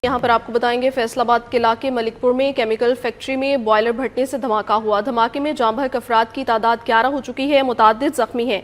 यहाँ पर आपको बताएंगे फैसलाबाद के इलाके मलिकपुर में केमिकल फैक्ट्री में बॉयलर भटने से धमाका हुआ। धमाके में जाँ बहक अफराद की तादाद 11 हो चुकी है, मुतादिद जख्मी हैं।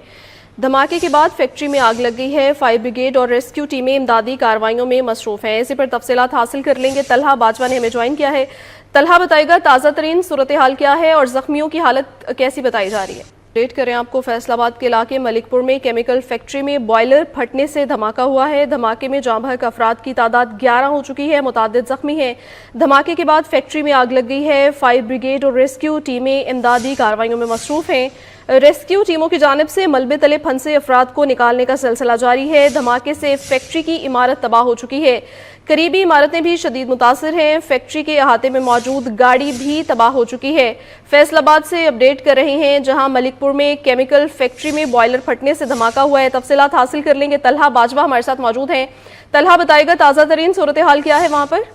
धमाके के बाद फैक्ट्री में आग लग गई है। फायर ब्रिगेड और रेस्क्यू टीमें इमदादी कार्रवाइयों में मसरूफ हैं। इसी पर तफसीलात हासिल कर लेंगे। तलहा बाजवा ने हमें ज्वाइन किया है। तलहा, बताएगा ताज़ा तरीन सूरत हाल क्या है और जख्मियों की हालत कैसी बताई जा रही है? अपडेट करें आपको, फैसलाबाद के इलाके मलिकपुर में केमिकल फैक्ट्री में बॉयलर फटने से धमाका हुआ है। धमाके में जाँ बहक अफराद की तादाद 11 हो चुकी है, मुतादिद जख्मी हैं। धमाके के बाद फैक्ट्री में आग लग गई है। फायर ब्रिगेड और रेस्क्यू टीमें इमदादी कार्रवाइयों में मसरूफ हैं। रेस्क्यू टीमों की जानिब से मलबे तले फंसे अफराद को निकालने का सिलसिला जारी है। धमाके से फैक्ट्री की इमारत तबाह हो चुकी है। करीबी इमारतें भी शदीद मुतासिर हैं। फैक्ट्री के अहाते में मौजूद गाड़ी भी तबाह हो चुकी है। फैसलाबाद से अपडेट कर रहे हैं, जहां मलिकपुर में केमिकल फैक्ट्री में बॉयलर फटने से धमाका हुआ है। तफसीलात हासिल कर लेंगे। तलहा बाजवा हमारे साथ मौजूद हैं। तलहा, बताएगा ताज़ा तरीन सूरत हाल क्या है वहाँ पर?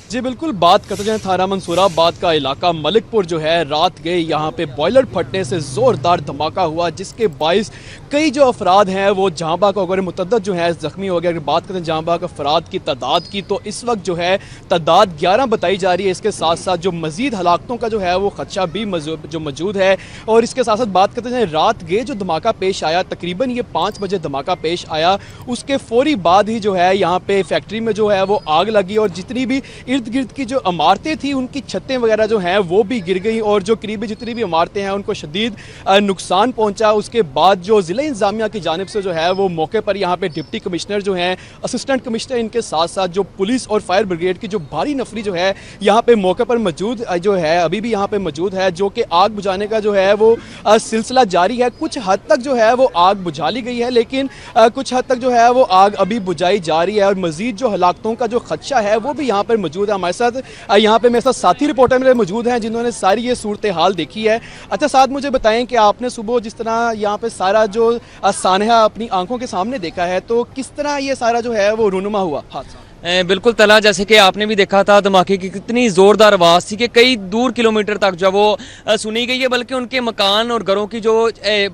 जी बिल्कुल, बात करते हैं थाना मंसूराबाद का इलाका मलिकपुर जो है, रात गए यहाँ पे बॉयलर फटने से ज़ोरदार धमाका हुआ, जिसके बाइस कई जो अफराद हैं वो जाँ बहक वगैरह मुतद्दद जो है जख्मी हो गए। अगर बात करते हैं जाँ बहक अफराद की तादाद की, तो इस वक्त जो है तादाद 11 बताई जा रही है। इसके साथ साथ जो मज़ीद हलाकतों का जो है वो खदशा भी जो मौजूद है। और इसके साथ साथ बात करते हैं, रात गए जो धमाका पेश आया, तकरीबन ये 5 बजे धमाका पेश आया, उसके फौरी बाद ही जो है यहाँ पे फैक्ट्री में जो है वो आग लगी और जितनी भी इर्द गिर्द की जो इमारतें थी उनकी छतें वगैरह जो हैं वो भी गिर गई और जो करीबी जितनी भी इमारतें हैं उनको शदीद नुकसान पहुंचा। उसके बाद जो ज़िला इंतजामिया की जानिब से जो है वो मौके पर यहाँ पे डिप्टी कमिश्नर जो हैं, असिस्टेंट कमिश्नर, इनके साथ साथ जो पुलिस और फायर ब्रिगेड की जो भारी नफरी जो है यहाँ पे मौके पर मौजूद जो है, अभी भी यहाँ पे मौजूद है, जो कि आग बुझाने का जो है वो सिलसिला जारी है। कुछ हद तक जो है वो आग बुझा ली गई है, लेकिन कुछ हद तक जो है वो आग अभी बुझाई जा रही है और मजीद जो हलाकतों का जो खदशा है वो भी यहाँ पर मौजूद है। हमारे साथ यहाँ पे मेरे साथ साथी रिपोर्टर मेरे मौजूद हैं जिन्होंने सारी ये सूरत हाल देखी है। अच्छा साथ मुझे बताएं कि आपने सुबह जिस तरह यहाँ पे सारा जो सानहा अपनी आंखों के सामने देखा है, तो किस तरह ये सारा जो है वो रूनुमा हुआ हादसा? बिल्कुल तला, जैसे कि आपने भी देखा था धमाके की कितनी ज़ोरदार आवाज़ थी कि कई दूर किलोमीटर तक जो वो सुनी गई है, बल्कि उनके मकान और घरों की जो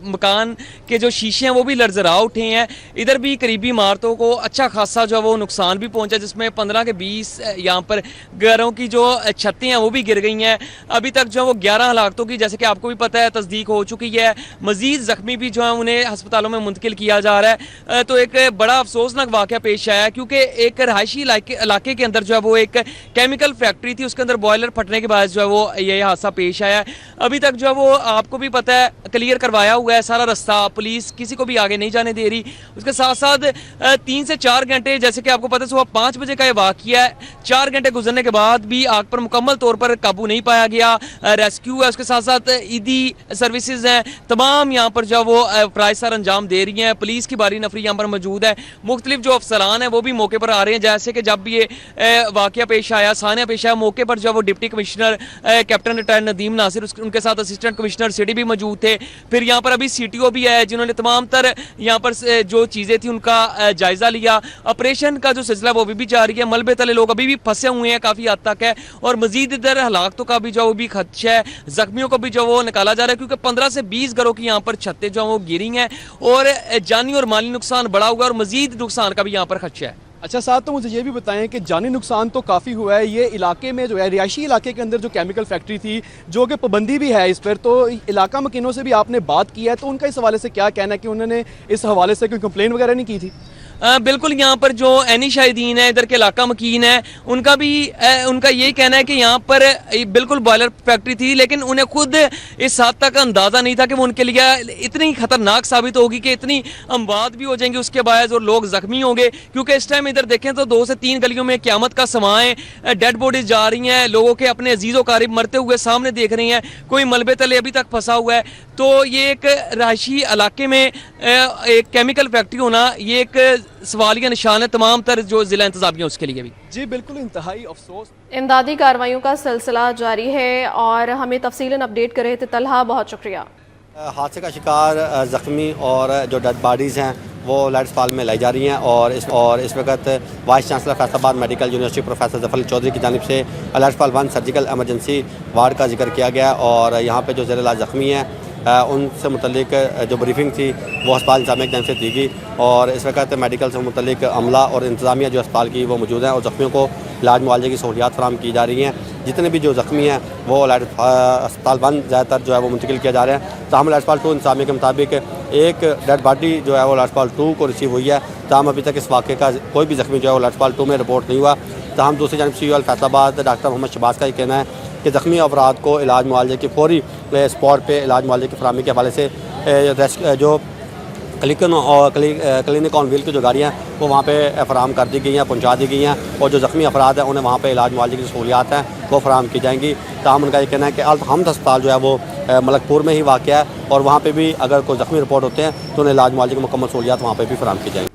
मकान के जो शीशे हैं वो भी लर्जरा उठे हैं। इधर भी करीबी इमारतों को अच्छा खासा जो वो नुकसान भी पहुंचा, जिसमें 15 के 20 यहाँ पर घरों की जो छतें हैं वो भी गिर गई हैं। अभी तक जो वो 11 हलाकतों की, जैसे कि आपको भी पता है, तस्दीक हो चुकी है। मज़ीद ज़ख्मी भी जो है उन्हें अस्पतालों में मुंतकिल किया जा रहा है। तो एक बड़ा अफसोसनाक वाक़या पेश आया, क्योंकि एक रहायशी इलाके के अंदर जो है वो एक केमिकल फैक्ट्री थी, उसके अंदर बॉयलर फटने के बाद जो है वो ये हादसा पेश आया है। अभी तक जो है वो आपको भी पता है क्लियर करवाया हुआ है सारा रास्ता, पुलिस किसी को भी आगे नहीं जाने दे रही। उसके साथ साथ 3 से 4 घंटे, जैसे कि आपको पता है सुबह 5 बजे का ये वाक़या है, 4 घंटे गुजरने के बाद भी आग पर मुकम्मल तौर पर काबू नहीं पाया गया। रेस्क्यू है, उसके साथ साथ ईदी सर्विसेज हैं, तमाम यहाँ पर जो वो प्राइस सर अंजाम दे रही हैं। पुलिस की भारी नफरी यहाँ पर मौजूद है। मुख्तलिफ जो अफसरान हैं वो भी मौके पर आ रहे हैं। जैसे कि जब ये वाकया पेश आया, सानिया पेश आया, मौके पर जो वो deputy commissioner captain retired Nadeem Nasir, उनके साथ असिस्टेंट कमिश्नर सिटी भी मौजूद थे। फिर यहाँ पर अभी CTO भी है, जिन्होंने तमाम तर यहाँ पर जो चीज़ें थी उनका जायजा लिया। ऑपरेशन का जो सिलसिला वो अभी भी जारी है। मलबे तले लोग अभी भी फंसे हुए हैं काफ़ी हद तक है और मजीद इधर हलाकतों का भी जो वो भी खदशा है। जख्मियों को भी जो वो निकाला जा रहा है, क्योंकि 15 से 20 घरों की यहाँ पर छतें जो वो गिरी हैं और जानी और माली नुकसान बड़ा हुआ और मजीद नुकसान का भी यहाँ पर खदशा है। अच्छा साथ तो मुझे ये भी बताएं कि जानी नुकसान तो काफ़ी हुआ है। ये इलाके में जो है रिहायशी इलाके के अंदर जो केमिकल फैक्ट्री थी, जो कि पाबंदी भी है इस पर, तो इलाका मकीनों से भी आपने बात की है, तो उनका इस हवाले से क्या कहना है कि उन्होंने इस हवाले से कोई कंप्लेन वगैरह नहीं की थी? बिल्कुल, यहाँ पर जो एनी शाहिदीन है, इधर के इलाका मकीन है, उनका भी उनका यही कहना है कि यहाँ पर बिल्कुल बॉयलर फैक्ट्री थी, लेकिन उन्हें खुद इस हद तक अंदाज़ा नहीं था कि वो उनके लिए इतनी खतरनाक साबित होगी कि इतनी अमवात भी हो जाएंगी उसके बायस और लोग जख्मी होंगे। क्योंकि इस टाइम इधर देखें तो 2 से 3 गलियों में क़यामत का समा है, डेड बॉडीज जा रही हैं, लोगों के अपने अजीज़ व क़रीब मरते हुए सामने देख रही हैं, कोई मलबे तले अभी तक फंसा हुआ है। तो ये एक रहायशी इलाके में एक केमिकल फैक्ट्री होना, ये एक सवालिया निशान है तमाम तर जो जिला इंतजामिया उसके लिए भी। जी बिल्कुल, इंतहाई अफसोस। इमदादी कार्रवाइयों का सिलसिला जारी है और हमें तफसीलन अपडेट कर रहे थे तलहा, बहुत शुक्रिया। हादसे का शिकार ज़ख्मी और जो डेड बॉडीज़ हैं वो लाइट अस्पताल में लाई जा रही हैं और इस वक्त vice chancellor Faisalabad medical university professor Zafar Chaudhry की जानिब से लाइट अस्पताल 1 सर्जिकल एमरजेंसी वार्ड का जिक्र किया गया और यहाँ पे जो ज़ेर इलाज ज़ख्मी हैं उनसे मुतल्लिक जो ब्रीफिंग थी वो अस्पताल इंतजामिया की जानिब से दी गई और इस वक्त मेडिकल से मुतल्लिक अमला और इंतजामिया जो अस्पताल की वो मौजूद हैं और ज़ख्मियों को इलाज मुआवजे की सहूलियात फराहम की जा रही हैं। जितने भी जो ज़ख्मी हैं वो अस्पताल बंद ज़्यादातर जो है वो मुंतकिल किया जा रहा है। ताहम अस्पताल 2 इंतजामिया के मुताबिक एक डेड बॉडी जो है वो अस्पताल 2 को रिसीव हुई है। ताहम अभी तक इस वाक़े का कोई भी ज़ख्मी जो है वो अस्पताल 2 में रिपोर्ट नहीं हुआ। ताहम दूसरी जानब CUL फैसलाबाद डॉक्टर मोहम्मद शहबाज का ये कहना है कि ज़ख्मी अफराद को इलाज मुआवजे की फौरी स्पॉट पे इलाज मुआवजे की फराहमी के हवाले से जो क्लिनिक ऑन व्हील की जो गाड़ियाँ वो वहाँ पे फराहम कर दी गई हैं, पहुँचा दी गई हैं और जो ज़ख्मी अफराद हैं उन्हें वहाँ पे इलाज मुआवजे की सहूलियात हैं वो फराहम की जाएंगी। ताहम उनका ये कहना है कि हमद अस्पताल जो है वो मलकपुर में ही वाक़ है और वहाँ पे भी अगर कोई ज़ख्मी रिपोर्ट होते हैं तो उन्हें इलाज मुआवजे की मुकम्मल सहूलियात वहाँ पे भी फराहम की जाएंगी।